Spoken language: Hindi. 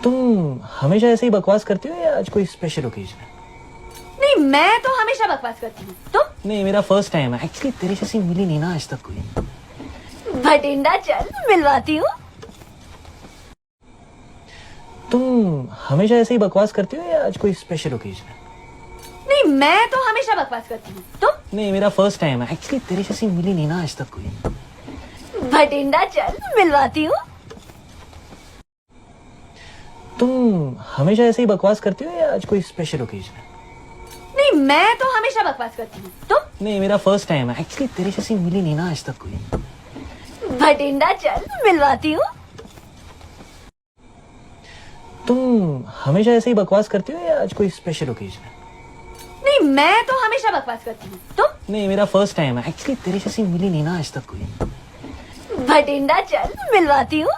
तुम हमेशा ऐसे ही बकवास करती हो या आज कोई स्पेशल ओकेजन है? नहीं, मैं तो हमेशा बकवास करती हूँ। तुम? नहीं, मेरा फर्स्ट टाइम है एक्चुअली। तेरे जैसी मिली नहीं ना आज तक कोई। भटिंडा, चल मिलवाती हूँ। तुम हमेशा ऐसे ही बकवास करती हो या आज कोई स्पेशल ओकेजन है? नहीं, मैं तो हमेशा बकवास करती हूँ। तुम? नहीं, मेरा फर्स्ट टाइम है एक्चुअली। तेरे जैसी मिली नहीं ना आज तक कोई। भटिंडा, चल मिलवाती हूँ। तुम हमेशा ऐसे ही बकवास करती हो या आज कोई स्पेशल ओकेजन है? नहीं, मैं तो हमेशा बकवास करती हूँ। तुम? नहीं, मेरा फर्स्ट टाइम है एक्चुअली। तेरे जैसी मिली नहीं ना आज तक कोई। भटिंडा, चल मिलवाती हूँ। तुम हमेशा ऐसे ही बकवास करती हो या आज कोई स्पेशल ओकेजन है? नहीं, मैं तो हमेशा बकवास करती हूँ। तुम? नहीं, मेरा फर्स्ट टाइम है एक्चुअली। तेरे जैसी मिली नहीं ना आज तक कोई। भटिंडा, चल मिलवाती हूँ।